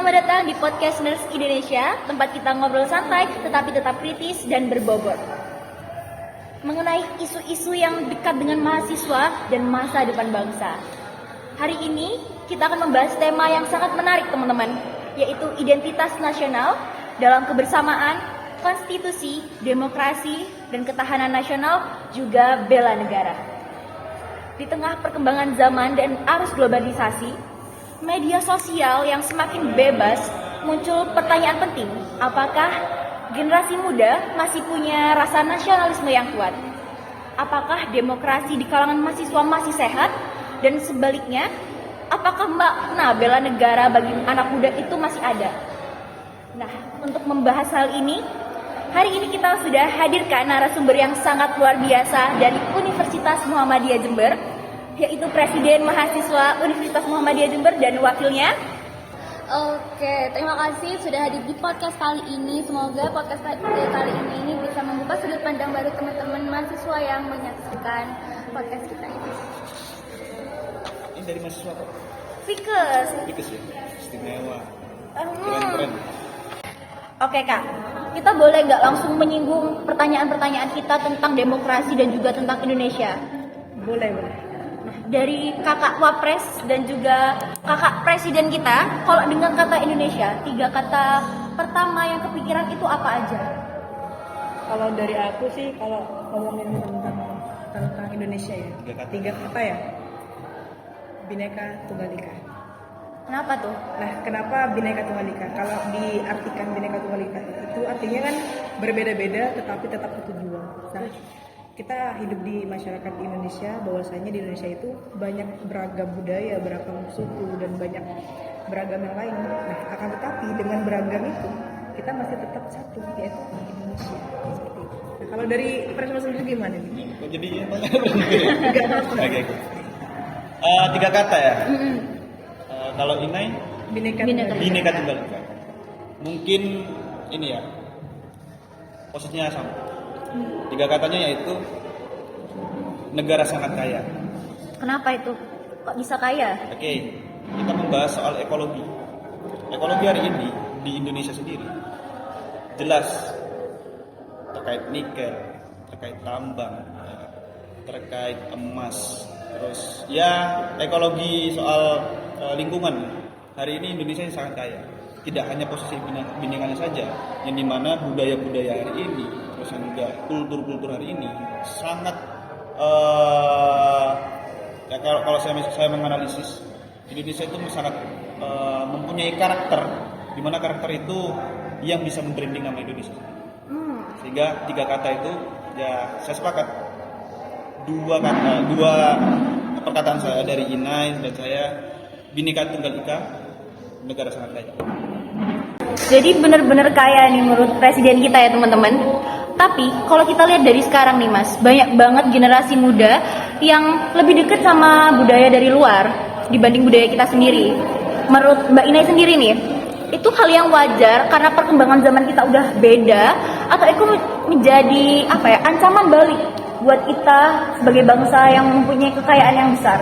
selamat datang di podcast Nurse Indonesia, tempat kita ngobrol santai tetapi tetap kritis dan berbobot mengenai isu-isu yang dekat dengan mahasiswa dan masa depan bangsa. Hari ini kita akan membahas tema yang sangat menarik teman-teman, yaitu identitas nasional dalam kebersamaan, konstitusi, demokrasi, dan ketahanan nasional, juga bela negara. Di tengah perkembangan zaman dan arus globalisasi, media sosial yang semakin bebas, muncul pertanyaan penting, apakah generasi muda masih punya rasa nasionalisme yang kuat? Apakah demokrasi di kalangan mahasiswa masih sehat? Dan sebaliknya, apakah makna bela negara bagi anak muda itu masih ada? Nah, untuk membahas hal ini, hari ini kita sudah hadirkan narasumber yang sangat luar biasa dari Universitas Muhammadiyah Jember, yaitu Presiden Mahasiswa Universitas Muhammadiyah Jember dan wakilnya. Oke, terima kasih sudah hadir di podcast kali ini. Semoga podcast kali ini bisa membuka sudut pandang baru teman-teman mahasiswa yang menyaksikan podcast kita ini. Ini dari mahasiswa kok? Fikes Ya? Istimewa. Hmm. Keren. Oke Kak, kita boleh nggak langsung menyinggung pertanyaan-pertanyaan kita tentang demokrasi dan juga tentang Indonesia? Boleh. Dari kakak Wapres dan juga kakak Presiden kita, kalau dengan kata Indonesia, 3 kata pertama yang kepikiran itu apa aja? Kalau dari aku sih, kalau ngomongin tentang Indonesia ya, 3 kata ya, Bhinneka Tunggal Ika. Kenapa tuh? Nah, kenapa Bhinneka Tunggal Ika? Kalau diartikan Bhinneka Tunggal Ika itu artinya kan berbeda-beda tetapi tetap bertujuan. Nah, kita hidup di masyarakat Indonesia, bahwasanya di Indonesia itu banyak beragam budaya, beragam suku, dan banyak beragam yang lain. Nah, akan tetapi dengan beragam itu, kita masih tetap satu, yaitu Indonesia. Seperti itu. Nah, kalau dari Presiden sendiri gimana nih? Kok jadi Oke. 3 kata ya. Kalau Inai, Bhinneka Bhinneka Tunggal Ika. Mungkin ini ya, posisinya sama. 3 katanya yaitu negara sangat kaya. Kenapa itu? Kok bisa kaya? Oke, kita membahas soal ekologi. Ekologi hari ini di Indonesia sendiri jelas terkait nikel, terkait tambang, terkait emas, terus ya ekologi soal lingkungan. Hari ini Indonesia sangat kaya. Tidak hanya posisi binekanya saja, yang dimana budaya-budaya hari ini, terus juga kultur-kultur hari ini sangat ya kalau saya menganalisis, Indonesia itu sangat mempunyai karakter, di mana karakter itu yang bisa membranding nama Indonesia. Sehingga 3 kata itu ya saya sepakat. 2 perkataan saya dari Inai dan saya, Bhinneka Tunggal Ika, negara sangat kaya. Jadi benar-benar kaya nih menurut presiden kita ya teman-teman. Tapi kalau kita lihat dari sekarang nih Mas, banyak banget generasi muda yang lebih dekat sama budaya dari luar dibanding budaya kita sendiri. Menurut Mbak Inai sendiri nih, itu hal yang wajar karena perkembangan zaman kita udah beda, atau itu menjadi ancaman balik buat kita sebagai bangsa yang mempunyai kekayaan yang besar?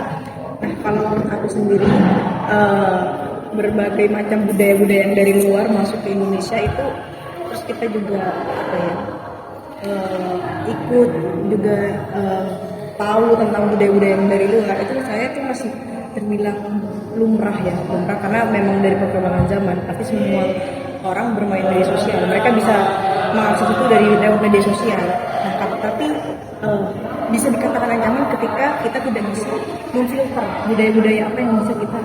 Nah, kalau aku sendiri, berbagai macam budaya-budaya yang dari luar masuk ke Indonesia itu, terus kita juga ikut juga tahu tentang budaya-budaya yang dari luar, itu saya tuh masih terbilang lumrah karena memang dari perkembangan zaman pasti semua orang bermain media sosial, mereka bisa mengakses itu dari lewat media sosial. Nah, tapi bisa dikatakan ancaman ketika kita tidak bisa memfilter budaya-budaya apa yang bisa kita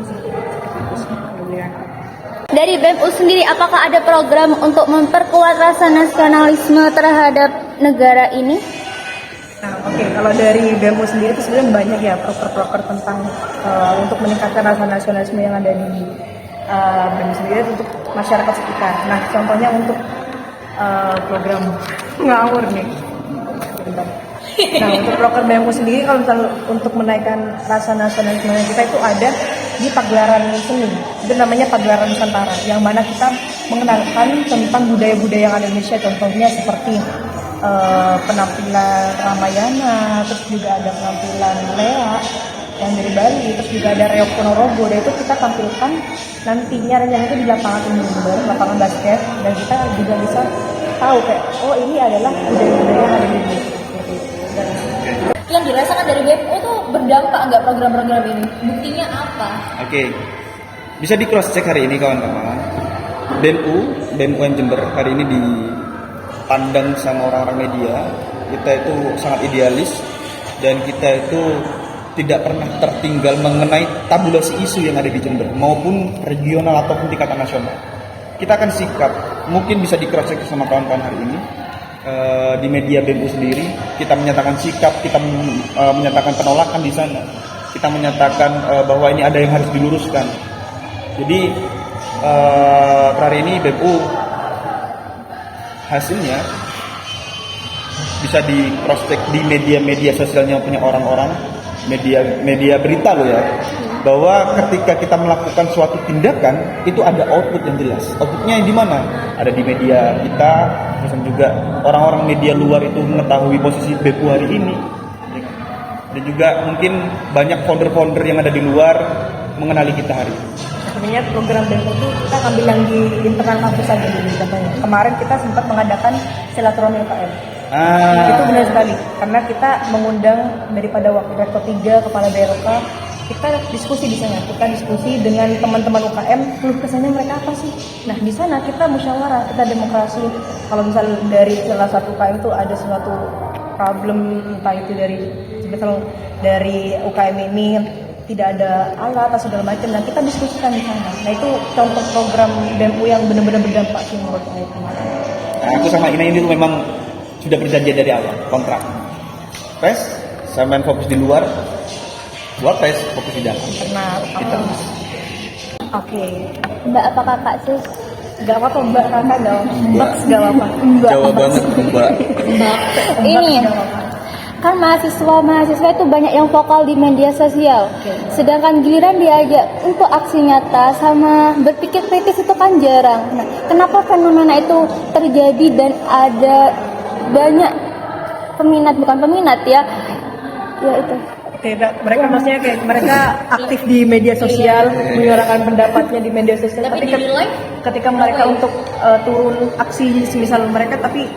Dari BEM sendiri, apakah ada program untuk memperkuat rasa nasionalisme terhadap negara ini? Nah, kalau dari BEM sendiri itu sebenarnya banyak ya proker-proker tentang untuk meningkatkan rasa nasionalisme yang ada di BEM sendiri untuk masyarakat sekitar. Nah, contohnya untuk program ngawur nih. Nah, untuk proker BEM sendiri, kalau misalnya untuk menaikkan rasa nasionalisme kita itu ada di pagelaran seni, itu namanya pagelaran Nusantara, yang mana kita mengenalkan tentang budaya-budaya yang ada di Indonesia, contohnya seperti penampilan Ramayana, terus juga ada penampilan Lea, yang dari Bali, terus juga ada Reok Ponorogo. Dan itu kita tampilkan nantinya rencana itu di lapangan Jember, lapangan basket, dan kita juga bisa tahu kayak oh ini adalah budaya-budaya yang ada di Indonesia seperti itu. Dan Yang dirasakan dari BMU tuh berdampak nggak program-program ini? Buktinya apa? Oke, bisa di cross check hari ini kawan-kawan. BMUM Jember hari ini dipandang sama orang-orang media, kita itu sangat idealis dan kita itu tidak pernah tertinggal mengenai tabulasi isu yang ada di Jember maupun regional ataupun tingkatan nasional. Kita akan sikap, mungkin bisa di cross check sama kawan-kawan hari ini. Di media BMU sendiri kita menyatakan sikap, kita menyatakan penolakan di sana, kita menyatakan bahwa ini ada yang harus diluruskan. Jadi hari ini BMU hasilnya bisa di cross check di media-media sosialnya punya orang-orang, media berita loh ya, bahwa ketika kita melakukan suatu tindakan itu ada output yang jelas. Outputnya di mana? Ada di media kita, dan juga orang-orang media luar itu mengetahui posisi BMU hari ini. Dan juga mungkin banyak founder-founder yang ada di luar mengenali kita hari ini. sebenarnya program BMU itu kita ambil yang di internal kampus saja dulu contohnya. Kemarin kita sempat mengadakan silaturahmi UKM. Itu benar sekali, karena kita mengundang daripada wakil rektor 3, kepala BRK, kita diskusi di sana. Kita diskusi dengan teman-teman UKM, keluh kesahnya mereka apa sih? Nah, di sana kita musyawarah, kita demokrasi. Kalau misal dari salah satu UKM itu ada suatu problem, entah itu dari UKM ini tidak ada alat atau segala macam, dan kita diskusikan di sana. Nah, itu contoh program BMU yang benar-benar berdampak sih menurut saya kemarin. Nah, aku sama Ina ini tuh memang sudah berjanji dari awal kontrak. PES saya main fokus di luar, buat PES fokus di dalam. Pernah Kita. Oke. Mbak apa kakak sih? Gak apa-apa mbak, kakak dong. Mbak gak apa-apa. Jawa banget Mbak. Ini kan mahasiswa itu banyak yang vokal di media sosial, sedangkan giliran diajak untuk aksi nyata sama berpikir kritis itu kan jarang. Nah, kenapa fenomena itu terjadi dan ada banyak bukan peminat ya itu. Oke, mereka maksudnya kayak mereka aktif di media sosial, menyuarakan pendapatnya di media sosial. Tapi Tapi dinilai ketika mereka untuk turun aksi, misal mereka tapi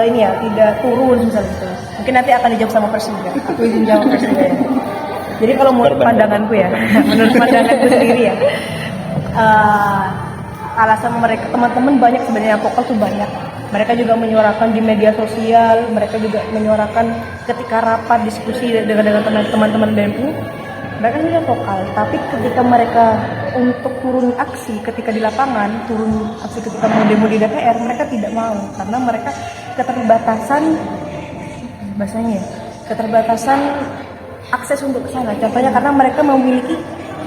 ini ya tidak turun misal gitu. Mungkin nanti akan dijawab sama Persija. Aku izin jawab Persija ya. Jadi kalau menurut pandanganku ya, menurut pandanganku sendiri ya, alasan mereka teman-teman banyak sebenarnya yang vokal tuh banyak. Mereka juga menyuarakan di media sosial, mereka juga menyuarakan ketika rapat diskusi dengan teman-teman BMU, mereka juga vokal. Tapi ketika mereka untuk turun aksi ketika di lapangan, turun aksi ketika mau demo di DPR, mereka tidak mau karena mereka keterbatasan akses untuk ke sana. Contohnya karena mereka memiliki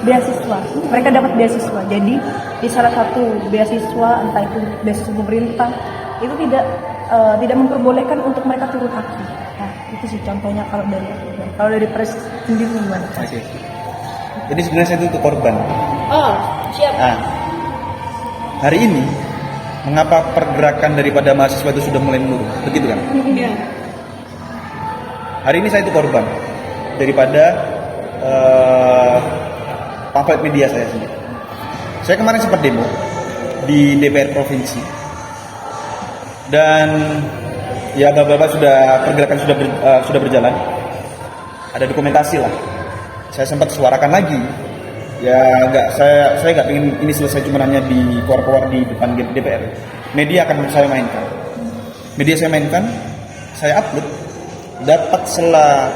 beasiswa, mereka dapat beasiswa. Jadi di salah satu beasiswa, entah itu beasiswa pemerintah, itu tidak memperbolehkan untuk mereka turun aksi. Nah, itu sih contohnya kalau dari pres sendiri gimana? Oke. Jadi sebenarnya saya itu korban. Oh, siap. Nah, hari ini mengapa pergerakan daripada mahasiswa itu sudah mulai menurun? Begitu kan? Iya. Hari ini saya itu korban daripada pamflet media saya sendiri. Saya kemarin sempat demo di DPR provinsi dan ya bapak-bapak pergerakan sudah berjalan. Ada dokumentasi lah. Saya sempat suarakan lagi. Ya saya nggak ingin ini selesai cuma hanya di keluar-keluar di depan DPR. Media akan saya mainkan. Saya upload, dapat setelah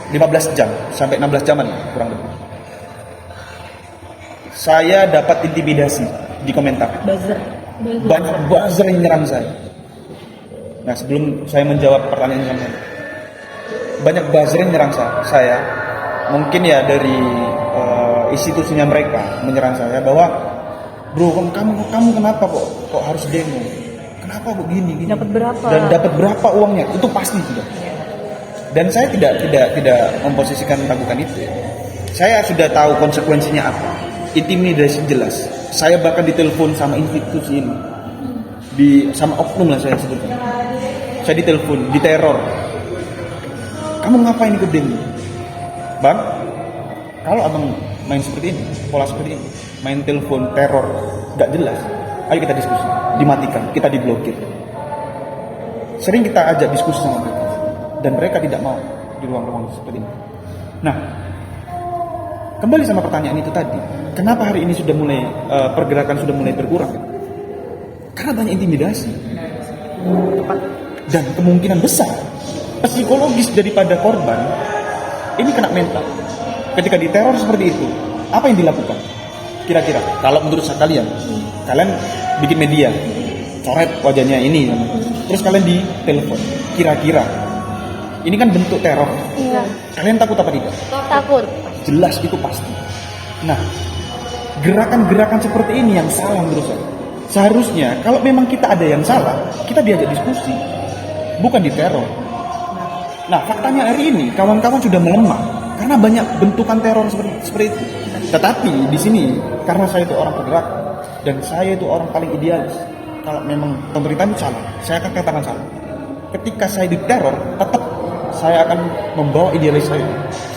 15 jam sampai 16 jaman kurang lebih. Saya dapat intimidasi di komentar. Banyak buzzer yang nyerang saya. Nah, sebelum saya menjawab pertanyaan kamu, banyak buzzer yang nyerang saya. Mungkin ya dari institusinya mereka menyerang saya bahwa, bro, kamu kenapa kok harus demo? Kenapa begini? Dapat berapa? Dan dapat berapa uangnya? Itu pasti sudah. Dan saya tidak memposisikan melakukan itu. Saya sudah tahu konsekuensinya apa. Intimidasi jelas. Saya bahkan ditelepon sama institusi ini, sama oknum lah saya sebutkan. Saya ditelepon, diteror. Kamu ngapain ikut demo? Bang, kalau abang main seperti ini, pola seperti ini, main telepon teror gak jelas, ayo kita diskusi, dimatikan, kita diblokir. Sering kita ajak diskusi sama mereka, dan mereka tidak mau di ruang-ruang seperti ini. Nah, kembali sama pertanyaan itu tadi, kenapa hari ini sudah mulai pergerakan sudah mulai berkurang? Karena banyak intimidasi dan kemungkinan besar psikologis daripada korban ini kena mental. Ketika diteror seperti itu, apa yang dilakukan? Kira-kira, kalau menurut kalian bikin media, coret wajahnya ini, terus kalian di telepon. Kira-kira, ini kan bentuk teror. Iya. Kalian takut apa tidak? Takut. Jelas itu pasti. Nah, gerakan-gerakan seperti ini yang salah menurut saya. Seharusnya kalau memang kita ada yang salah, kita diajak diskusi, bukan diteror. Nah, faktanya hari ini kawan-kawan sudah melemah karena banyak bentukan teror seperti itu. Tetapi di sini karena saya itu orang bergerak dan saya itu orang paling idealis. Kalau memang pemerintah itu salah, saya akan katakan salah. Ketika saya diteror, tetap saya akan membawa idealis saya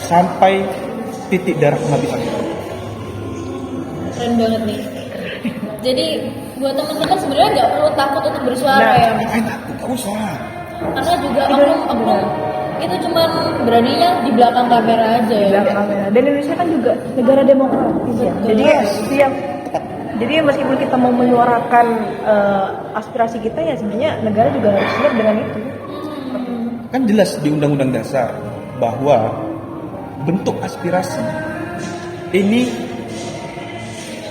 sampai titik darah penghabisan. Keren banget nih. Jadi buat teman-teman sebenarnya nggak perlu takut untuk bersuara ya. Ngapain takut? Gak usah. Karena juga oknum itu cuman beraninya di belakang kamera aja ya. Belakang kamera. Dan Indonesia kan juga negara demokratis ya. Jadi meskipun kita mau menyuarakan aspirasi kita ya sebenarnya negara juga harus siap dengan itu. Kan jelas di Undang-Undang Dasar bahwa bentuk aspirasi ini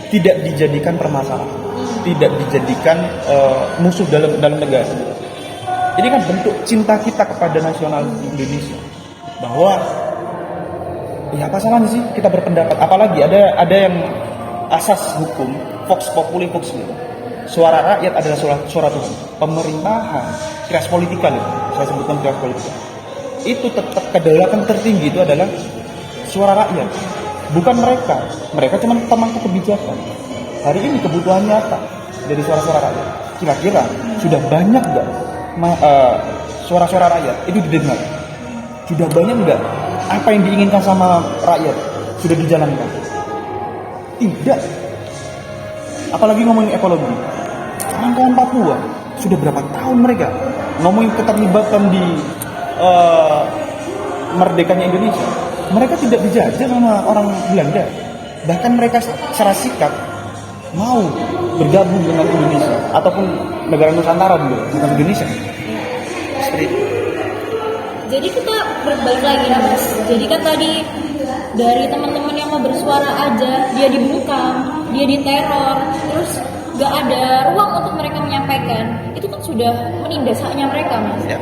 tidak dijadikan permasalahan, tidak dijadikan musuh dalam negara. Ini kan bentuk cinta kita kepada nasional Indonesia, bahwa ya apa salahnya sih kita berpendapat, apalagi ada yang asas hukum vox populi vox Dei. Suara rakyat adalah suara Tuhan. Pemerintahan, keras politika loh, saya sebutkan keras politika. Itu tetap kedaulatan tertinggi itu adalah suara rakyat, bukan mereka. Mereka cuma pemangku kebijakan. Hari ini kebutuhan nyata dari suara-suara rakyat. Kira-kira sudah banyak nggak suara-suara rakyat itu didengar? Sudah banyak nggak apa yang diinginkan sama rakyat sudah dijalankan? Tidak. Apalagi ngomongin ekologi. Kawan-kawan Papua sudah berapa tahun mereka ngomongin keterlibatan di merdekanya Indonesia. Mereka tidak dijajah sama orang Belanda. Bahkan mereka secara sikap mau bergabung dengan Indonesia ataupun negara Nusantara dulu, bukan Indonesia. Seperti itu. Jadi kita berbalik lagi nih Mas. Jadi kan tadi dari teman-teman yang mau bersuara aja dia dibungkam, dia diteror, terus gak ada ruang untuk mereka menyampaikan. Itu kan sudah menindas haknya mereka Mas. Ya.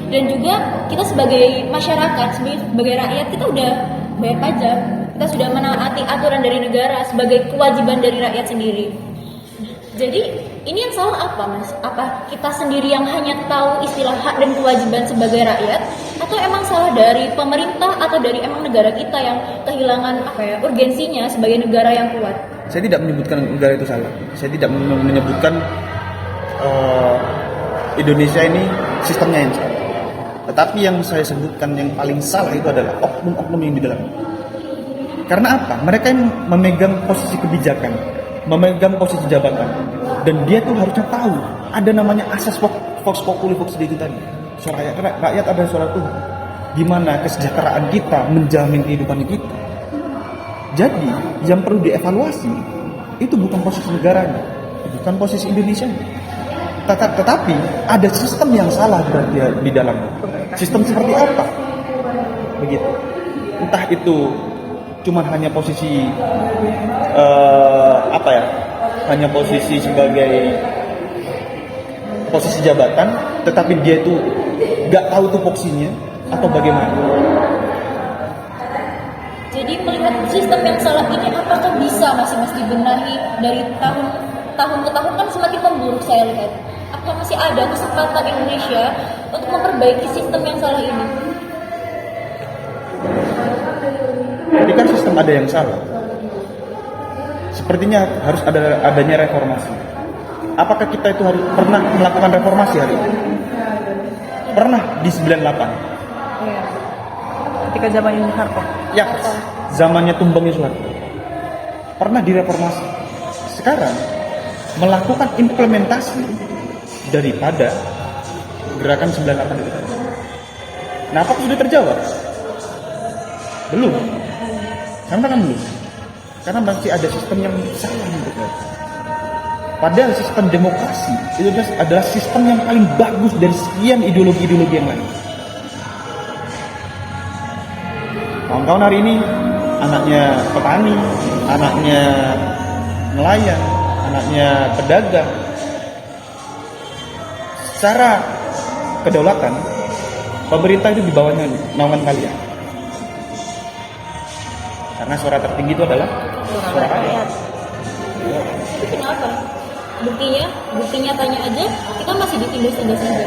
Dan juga kita sebagai masyarakat, sebagai rakyat kita udah bayar pajak, kita sudah menaati aturan dari negara sebagai kewajiban dari rakyat sendiri. Jadi ini yang salah apa Mas? Apa kita sendiri yang hanya tahu istilah hak dan kewajiban sebagai rakyat, atau emang salah dari pemerintah atau dari emang negara kita yang kehilangan urgensinya sebagai negara yang kuat? Saya tidak menyebutkan negara itu salah. Saya tidak menyebutkan Indonesia ini sistemnya yang salah. Tetapi yang saya sebutkan yang paling salah itu adalah oknum-oknum yang di dalamnya. Karena apa? Mereka yang memegang posisi kebijakan, memegang posisi jabatan, dan dia tuh harusnya tahu ada namanya asas vox populi vox Dei itu tadi. Suara rakyat adalah suara Tuhan. Gimana kesejahteraan kita menjamin kehidupan kita. Jadi yang perlu dievaluasi itu bukan posisi negaranya, bukan posisi Indonesia. Tetapi ada sistem yang salah berarti di dalamnya. Sistem seperti apa? Begitu. Entah itu cuma hanya posisi hanya posisi sebagai posisi jabatan, tetapi dia itu nggak tahu tupoksinya atau bagaimana. Jadi melihat sistem yang salah ini apakah bisa masih dibenahi dari tahun ke tahun kan semakin memburuk saya lihat. Apakah masih ada kesempatan Indonesia untuk memperbaiki sistem yang salah ini? Jadi kan sistem ada yang salah. Sepertinya harus adanya reformasi. Apakah kita itu harus pernah melakukan reformasi hari ini? Pernah di 98. ketika zaman Soeharto. Ya, zamannya tumbangnya Soeharto. Pernah direformasi. Sekarang melakukan implementasi daripada gerakan 98 itu. Nah, apakah sudah terjawab? Belum. Karena kan belum. Karena masih ada sistem yang salah menurut. Padahal sistem demokrasi itu adalah sistem yang paling bagus dari sekian ideologi-ideologi yang lain. Kawan-kawan hari ini anaknya petani, anaknya nelayan, anaknya pedagang. Secara kedaulatan, pemerintah itu di bawahnya naungan kalian. Karena suara tertinggi itu adalah suara rakyat. Itu kenapa? Buktinya tanya aja, kita masih ditindas-tindas saja.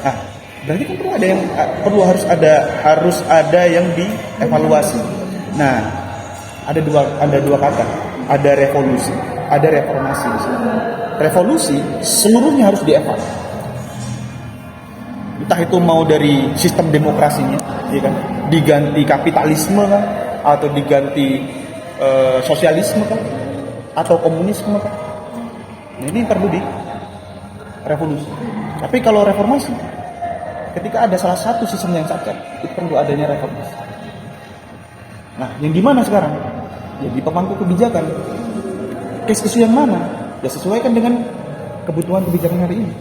Nah, berarti kan harus ada yang dievaluasi. Nah, ada dua kata, ada revolusi, ada reformasi. Revolusi seluruhnya harus dievaluasi. Entah itu mau dari sistem demokrasinya, ya kan, diganti kapitalisme kan, atau diganti sosialisme kan, atau komunisme kan. Nah, ini perlu di revolusi. Tapi kalau reformasi, ketika ada salah satu sistem yang cacat, itu perlu adanya reformasi. Nah, yang gimana sekarang? Ya di pemangku kebijakan. Isu yang mana? Ya sesuaikan dengan kebutuhan kebijakan hari ini.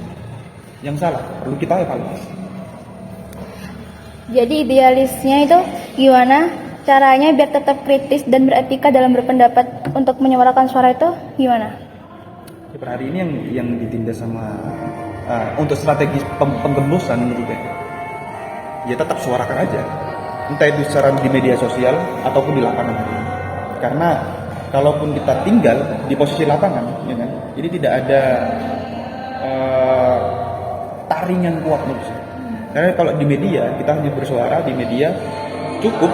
Yang salah, perlu kita evaluasi. Jadi idealisnya itu gimana caranya biar tetap kritis dan beretika dalam berpendapat untuk menyuarakan suara itu gimana? Ya, per hari ini yang ditindas sama untuk strategi penggembosan menurut gue, ya tetap suarakan aja, entah itu secara di media sosial ataupun di lapangan. Karena kalaupun kita tinggal di posisi lapangan, ya kan, jadi tidak ada taringan kuat menurut saya. Karena kalau di media kita hanya bersuara di media cukup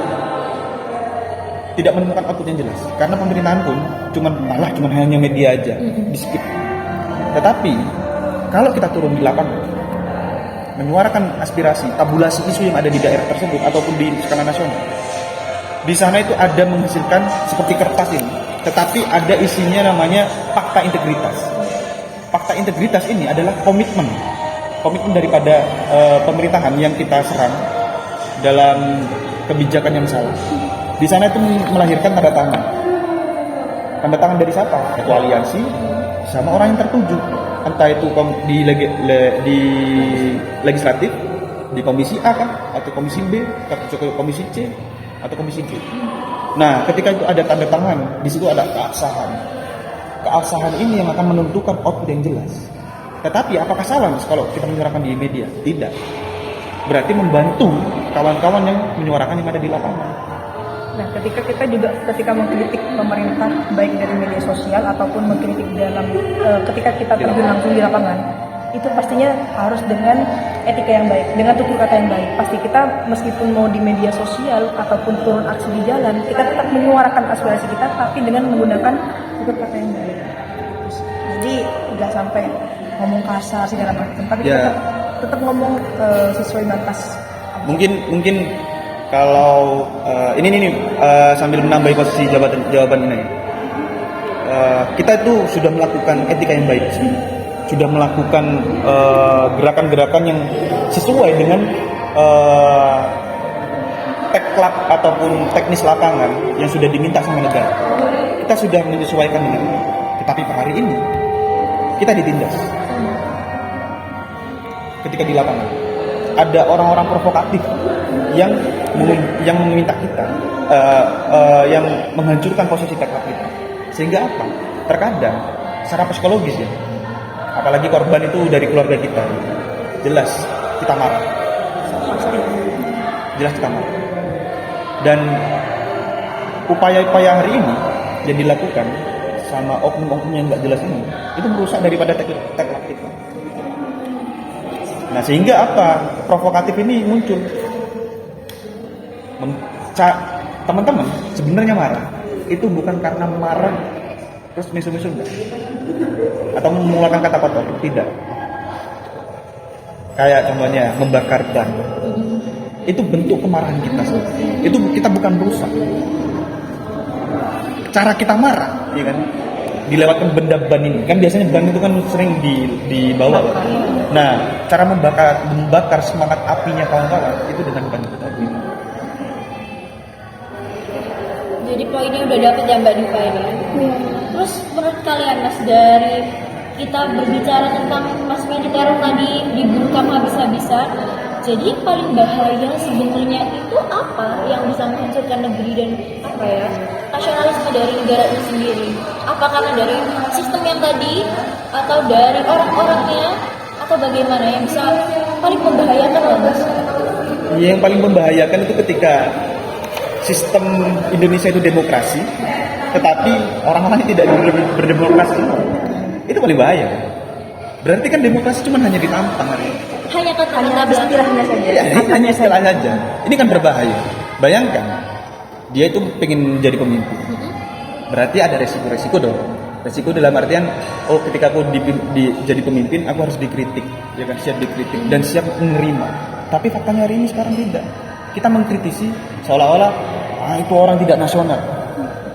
tidak menemukan output yang jelas. Karena pemerintahan pun cuman hanya media aja di skip. Tetapi kalau kita turun di lapangan, menyuarakan aspirasi, tabulasi isu yang ada di daerah tersebut ataupun di skala nasional, di sana itu ada menghasilkan seperti kertas ini, tetapi ada isinya namanya fakta integritas. Fakta integritas ini adalah komitmen daripada pemerintahan yang kita serang dalam kebijakan yang salah. Di sana itu melahirkan tanda tangan. Tanda tangan dari siapa? Ketua aliansi sama orang yang tertuju. Entah itu di legislatif, di komisi A kan, atau komisi B, atau komisi C, atau komisi D. Nah, ketika itu ada tanda tangan, di situ ada keabsahan. Keabsahan ini yang akan menentukan output yang jelas. Tetapi apakah salah kalau kita menyuarakan di media? Tidak. Berarti membantu kawan-kawan yang menyuarakan yang ada di lapangan. Nah, ketika mengkritik pemerintah baik dari media sosial ataupun mengkritik ketika kita terjun langsung di lapangan, itu pastinya harus dengan etika yang baik, dengan tutur kata yang baik. Pasti kita meskipun mau di media sosial ataupun turun aksi di jalan, kita tetap menyuarakan aspirasi kita, tapi dengan menggunakan tutur kata yang baik. Jadi tidak sampai ngomong kasar segala macam, tapi tetap ngomong sesuai batas. Mungkin kalau ini sambil menambah posisi jawaban ini, kita itu sudah melakukan etika yang baik, sudah melakukan gerakan-gerakan yang sesuai dengan teklap ataupun teknis lapangan yang sudah diminta sama negara. Kita sudah menyesuaikan dengan itu. Tetapi per hari ini kita ditindas. Ketika di lapangan ada orang-orang provokatif yang meminta kita yang menghancurkan posisi teklap kita. Sehingga apa? Terkadang secara psikologis ya, apalagi korban itu dari keluarga kita, jelas kita marah. Jelas kita marah. Dan upaya-upaya hari ini yang dilakukan sama oknum-oknum yang nggak jelas ini, itu merusak daripada teklap kita. Nah, sehingga apa? Provokatif ini muncul. Teman-teman sebenarnya marah itu bukan karena marah terus misu-misu enggak, atau mengeluarkan kata kotor, tidak. Kayak contohnya membakar ban. itu bentuk kemarahan kita. Itu kita bukan berusaha. Cara kita marah, ya kan? Dilewatkan benda ban ini. Kan biasanya ban itu kan sering dibawa. Nah, cara membakar semangat apinya kawan-kawan itu dengan ban itu tadi. Jadi poinnya udah dapet ya Mbak Diva ini. Terus menurut kalian Mas, dari kita berbicara tentang mass media teror tadi diburukan habis-habisan, jadi paling bahaya sebenarnya itu apa yang bisa menghancurkan negeri dan apa ya nasionalisme dari negara ini sendiri? Apa karena dari sistem yang tadi atau dari orang-orangnya atau bagaimana yang bisa paling membahayakan loh Mas? Yang paling membahayakan itu ketika sistem Indonesia itu demokrasi, tetapi orang-orangnya tidak berdemokrasi. Itu paling bahaya. Berarti kan demokrasi cuma hanya ditampang hari ini. Hanya kata-kata istilahnya saja. Ya, hanya istilah saja. Ini kan berbahaya. Bayangkan, dia itu pengen jadi pemimpin. Berarti ada resiko-resiko dong. Resiko dalam artian, oh ketika aku jadi pemimpin, aku harus dikritik, ya kan, siap dikritik dan siap menerima. Tapi faktanya hari ini sekarang tidak. Kita mengkritisi seolah-olah, itu orang tidak nasional.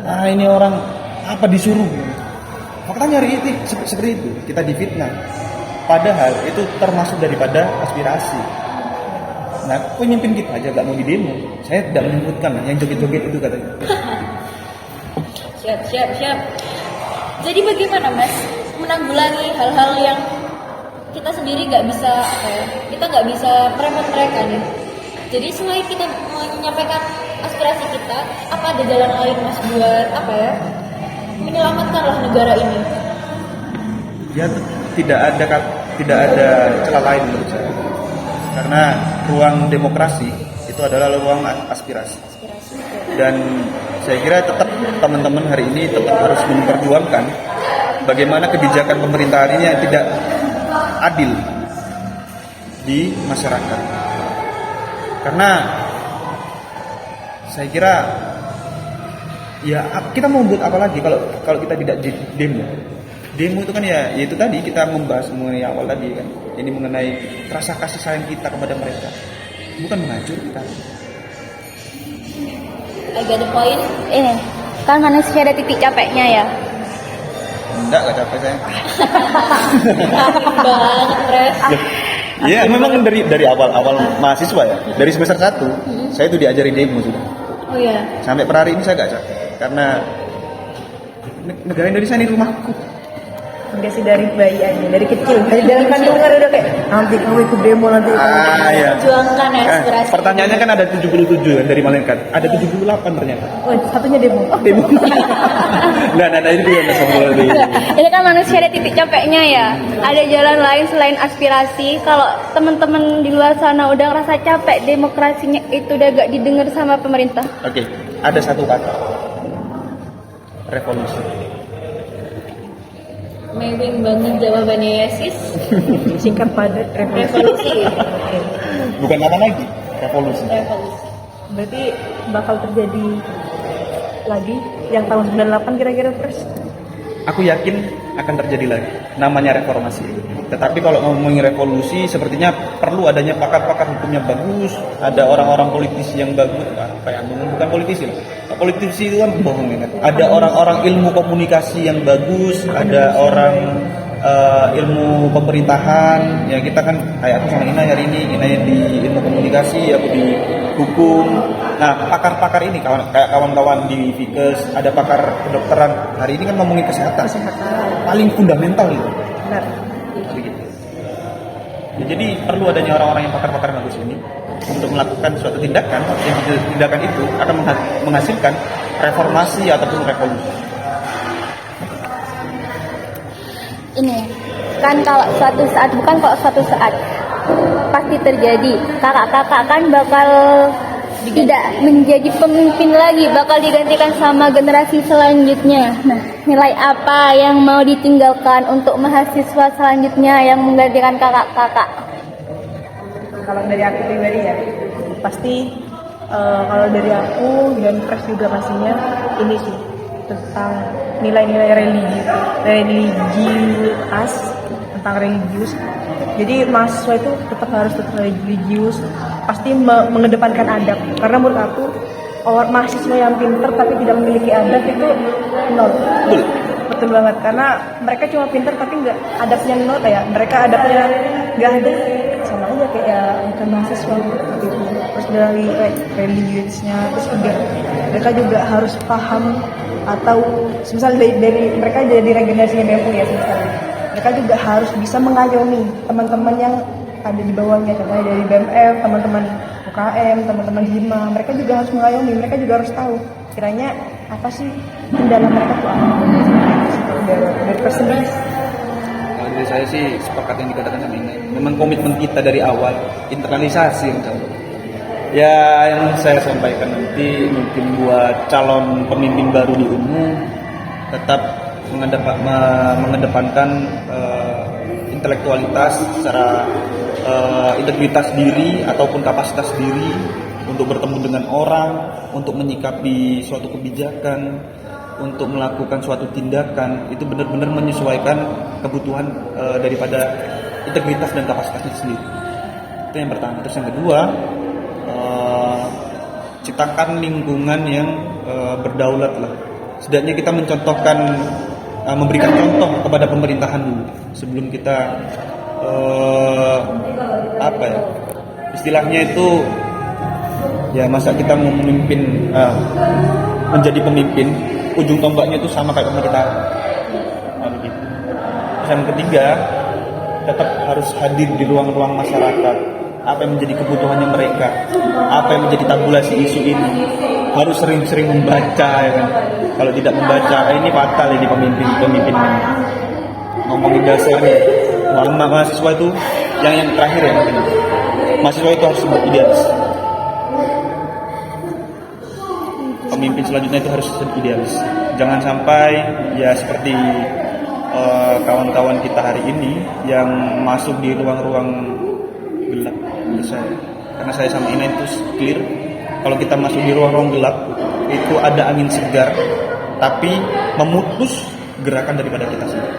Ini orang apa disuruh. Faktanya hari ini seperti itu, kita difitnah. Padahal itu termasuk daripada aspirasi. Nah, pemimpin kita aja gak mau didemo. Saya tidak menyebutkan yang joget-joget itu katanya. Siap. Jadi bagaimana Mas menanggulangi hal-hal yang kita sendiri nggak bisa kita nggak bisa merepot mereka nih. Jadi selain kita menyampaikan aspirasi kita, apa ada jalan lain Mas buat menyelamatkanlah negara ini? Ya tidak ada celah lain menurut saya. Karena ruang demokrasi itu adalah ruang aspirasi. Dan saya kira tetap teman-teman hari ini tetap harus memperjuangkan bagaimana kebijakan pemerintah hari ini yang tidak adil di masyarakat. Karena saya kira ya kita mau buat apa lagi kalau kita tidak demo. Demo itu kan ya itu tadi kita membahas mengenai awal tadi kan. Ini mengenai rasa kasih sayang kita kepada mereka. Bukan menghancurkan. I got the point. Ini kan manusia ada titik capeknya ya. Enggak capek saya. Banget, Pres. Ya, memang dari awal mahasiswa ya. Dari semester 1 saya itu diajari demo sudah. Oh iya. Sampai per hari ini saya gak capek karena negara Indonesia ini rumahku. Udah sih dari bayi aja, dari kecil, dari dalam kandungan udah kayak nanti kamu ikut demo nanti. Iya. Perjuangkan aspirasi. Pertanyaannya kan ada 77 kan dari malaikat. Ada 78 ternyata. Oh, satunya demo. Demo. Nah, itu yang soal di. Ini kan manusia ada titik capeknya ya. Ada jalan lain selain aspirasi. Kalau teman-teman di luar sana udah ngerasa capek, demokrasinya itu udah gak didengar sama pemerintah. Oke, ada satu kata. Revolusi. Mewing banget jawabannya ya sis. Singkat padat Revolusi. Bukan apa lagi, revolusi. Revolusi. Berarti bakal terjadi lagi yang tahun 98 kira-kira Pres? Aku yakin akan terjadi lagi. Namanya reformasi. Tetapi kalau ngomongin revolusi, sepertinya perlu adanya pakar-pakar hukum yang bagus, ada orang-orang politisi yang bagus. Bukan politisi lah. Politisi itu kan bohong ya kan. Ada orang-orang ilmu komunikasi yang bagus, ada orang ilmu pemerintahan. Ya kita kan kayak aku sama Ina hari ini, Ina yang di ilmu komunikasi, aku di hukum. Nah, pakar-pakar ini kayak kawan-kawan di Fikes, ada pakar kedokteran. Hari ini kan ngomongin kesehatan. Paling fundamental itu. Benar. Ya, jadi perlu adanya orang-orang yang pakar-pakar bagus ini untuk melakukan suatu tindakan. Yang tindakan itu akan menghasilkan reformasi ataupun revolusi. Ini kan kalau suatu saat pasti terjadi, kakak-kakak kan bakal tidak menjadi pemimpin lagi, bakal digantikan sama generasi selanjutnya. Nah, nilai apa yang mau ditinggalkan untuk mahasiswa selanjutnya yang menggantikan kakak-kakak? Kalau dari aku pribadi ya, pasti kalau dari aku dan Pres juga pastinya ini sih tentang nilai-nilai religius, tentang religius. Jadi mahasiswa itu harus tetap religius, pasti mengedepankan adab. Karena menurut aku mahasiswa yang pintar tapi tidak memiliki adab itu nol. Betul banget, karena mereka cuma pintar tapi nggak adabnya nol, ya mereka adabnya nggak ada, sama aja kayak bukan mahasiswa gitu. Terus dari religiusnya, terus juga mereka juga harus paham, atau misalnya dari mereka jadi regenerasinya BEM ya, misalnya mereka juga harus bisa mengayomi teman-teman yang ada di bawahnya, contohnya dari BMF, teman-teman UKM, teman-teman Hima, mereka juga harus mengayomi, mereka juga harus tahu kiranya apa sih kendala mereka tuh apa. Dari persendiri. Kalau dari saya sih sepakat yang dikatakan sama ini. Memang komitmen kita dari awal internalisasi yang tahu. Ya yang saya sampaikan nanti mungkin buat calon pemimpin baru di UNMU tetap mengedepankan intelektualitas secara integritas diri ataupun kapasitas diri untuk bertemu dengan orang, untuk menyikapi suatu kebijakan, untuk melakukan suatu tindakan, itu benar-benar menyesuaikan kebutuhan daripada integritas dan kapasitasnya sendiri. Itu yang pertama. Terus yang kedua, ciptakan lingkungan yang berdaulat lah. Setidaknya kita mencontohkan, memberikan contoh kepada pemerintahan dulu sebelum kita istilahnya itu ya, masa kita mau memimpin, menjadi pemimpin ujung tombaknya itu sama kayak pemerintah. Begitu. Terus yang ketiga, tetap harus hadir di ruang-ruang masyarakat. Apa yang menjadi kebutuhannya mereka, apa yang menjadi tabulasi isu ini, harus sering-sering membaca, ya kan. Kalau tidak membaca, ini fatal ini pemimpin ngomongin dasarnya. Mahasiswa itu yang terakhir ya, mungkin mahasiswa itu harus beridealis. Pemimpin selanjutnya itu harus idealis. Jangan sampai ya seperti kawan-kawan kita hari ini yang masuk di ruang-ruang gelap. Karena saya sama Ina itu clear, kalau kita masuk di ruang-ruang gelap itu ada angin segar, tapi memutus gerakan daripada kita sendiri.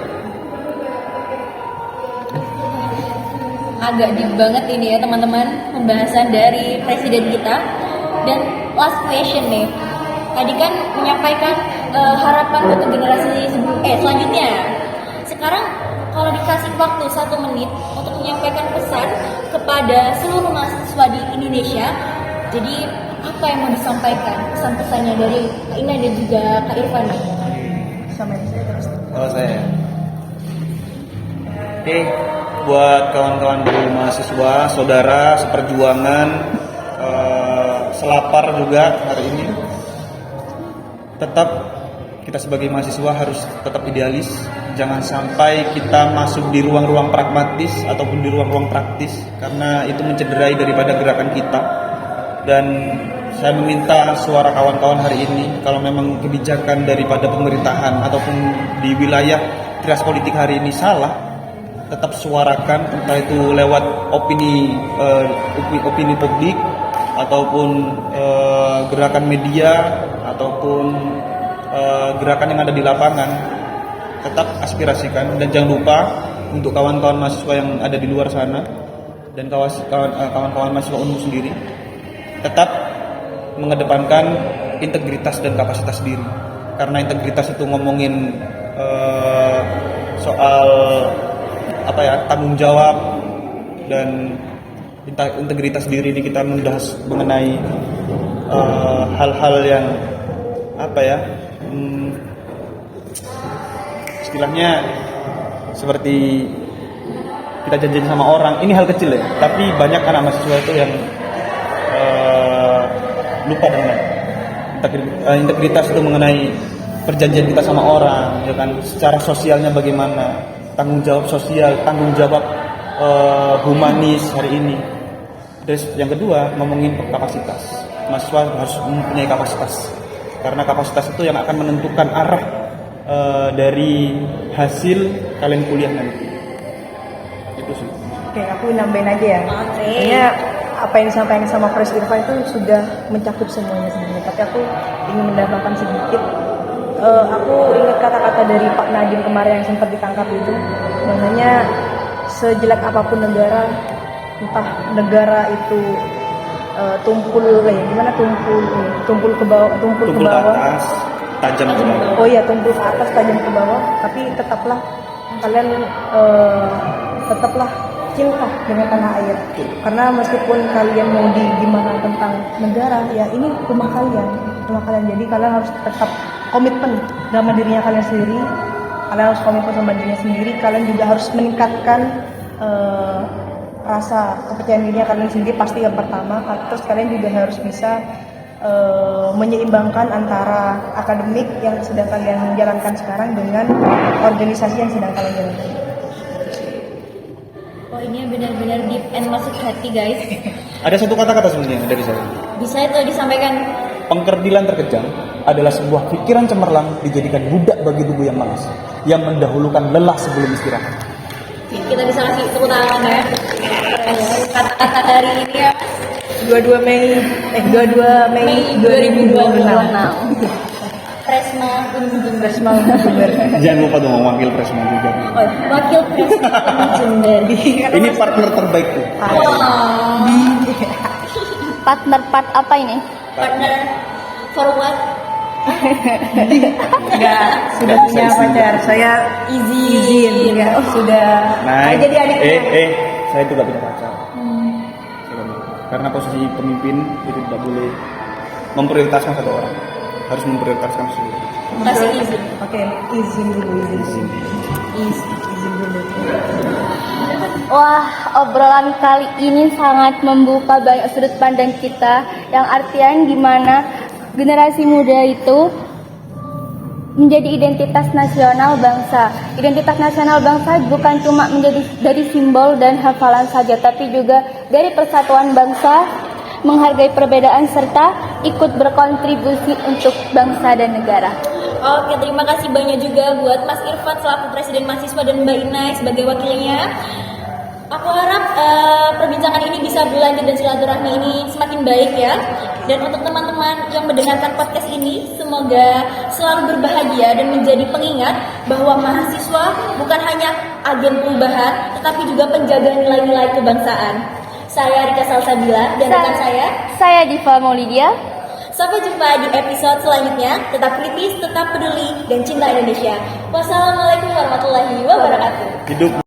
Agak deep banget ini ya teman-teman, pembahasan dari presiden kita. Dan last question nih, tadi kan menyampaikan harapan untuk generasi selanjutnya. Sekarang kalau dikasih waktu 1 menit untuk menyampaikan pesan kepada seluruh mahasiswa di Indonesia, jadi apa yang mau disampaikan pesan-pesannya dari Kak Ina dan juga Kak Irfan? Sama yang saya terus. Kalau saya, oke, buat kawan-kawan guru mahasiswa, saudara seperjuangan, selapar juga hari ini, tetap kita sebagai mahasiswa harus tetap idealis. Jangan sampai kita masuk di ruang-ruang pragmatis ataupun di ruang-ruang praktis, karena itu mencederai daripada gerakan kita. Dan saya meminta suara kawan-kawan hari ini, kalau memang kebijakan daripada pemerintahan ataupun di wilayah trias politik hari ini salah, tetap suarakan, entah itu lewat opini publik ataupun gerakan media ataupun gerakan yang ada di lapangan. Tetap aspirasikan, dan jangan lupa untuk kawan-kawan mahasiswa yang ada di luar sana dan kawan-kawan mahasiswa UNMU sendiri, tetap mengedepankan integritas dan kapasitas diri. Karena integritas itu ngomongin soal tanggung jawab, dan integritas diri ini kita membahas mengenai hal-hal yang istilahnya seperti kita janjian sama orang, ini hal kecil ya, tapi banyak anak mahasiswa itu yang lupa dengan integritas itu mengenai perjanjian kita sama orang, ya kan, secara sosialnya bagaimana, tanggung jawab sosial, tanggung jawab humanis hari ini. Terus yang kedua, ngomongin kapasitas. Mahasiswa harus mempunyai kapasitas, karena kapasitas itu yang akan menentukan arah dari hasil kalian kuliah nanti. Itu sih. Oke, aku nambahin aja ya. Oke. Kayaknya apa yang disampaikan sama Pres Irfan itu sudah mencakup semuanya sebenarnya. Tapi aku ingin menambahkan sedikit Aku ingat kata-kata dari Pak Nadiem kemarin yang sempat ditangkap itu, bahwasanya sejelek apapun negara, entah negara itu tumpul ke bawah, Tumpul ke atas, tajam ke bawah. oh iya, tumpul ke atas tajam ke bawah, tapi tetaplah kalian tetaplah cinta dengan tanah air, karena meskipun kalian mau di gimana tentang negara, ya ini rumah kalian. Jadi kalian harus tetap komitmen sama dirinya kalian sendiri. Kalian harus komitmen sama dirinya sendiri. Kalian juga harus meningkatkan rasa kepercayaan dirinya kalian sendiri, pasti yang pertama. Terus kalian juga harus bisa menyeimbangkan antara akademik yang sedang kalian jalankan sekarang dengan organisasi yang sedang kalian jalankan. Oh, ini benar-benar deep and masuk hati, guys. Ada satu kata-kata sebenarnya dari saya. Bisa itu disampaikan. Pengkerdilan terkejam adalah sebuah pikiran cemerlang dijadikan budak bagi tubuh yang malas, yang mendahulukan lelah sebelum istirahat. Kita bisa kasih tepuk tangan ya. Kata-kata dari ini ya, 22 Mei 2026. Presma Presma Jember. Jangan lupa dong wakil Presma juga. Oh, wakil Presma Jember. Ini partner terbaikku. Partner part apa ini? Partner for what? Enggak, sudah punya pacar. Saya izin. Ya, sudah. Nah, jadi adiknya. saya itu gak punya pacar. Karena posisi pemimpin itu tidak boleh memprioritaskan satu orang, harus memprioritaskan seluruh. Kasih izin. Oke, izin dulu. Izin dulu. Wah, obrolan kali ini sangat membuka banyak sudut pandang kita, yang artian gimana generasi muda itu menjadi identitas nasional bangsa. Identitas nasional bangsa bukan cuma menjadi dari simbol dan hafalan saja, tapi juga dari persatuan bangsa, menghargai perbedaan serta ikut berkontribusi untuk bangsa dan negara. Oke, terima kasih banyak juga buat Mas Irfan selaku Presiden Mahasiswa dan Mbak Inai sebagai wakilnya. Aku harap perbincangan ini bisa berlanjut dan silaturahmi ini semakin baik ya. Dan untuk teman-teman yang mendengarkan podcast ini, semoga selalu berbahagia dan menjadi pengingat bahwa mahasiswa bukan hanya agen perubahan, tetapi juga penjaga nilai-nilai kebangsaan. Saya Rika Salsabila dan rekan Saya Diva Maulidia. Sampai jumpa di episode selanjutnya. Tetap kritis, tetap peduli, dan cinta Indonesia. Wassalamualaikum warahmatullahi wabarakatuh. Hidup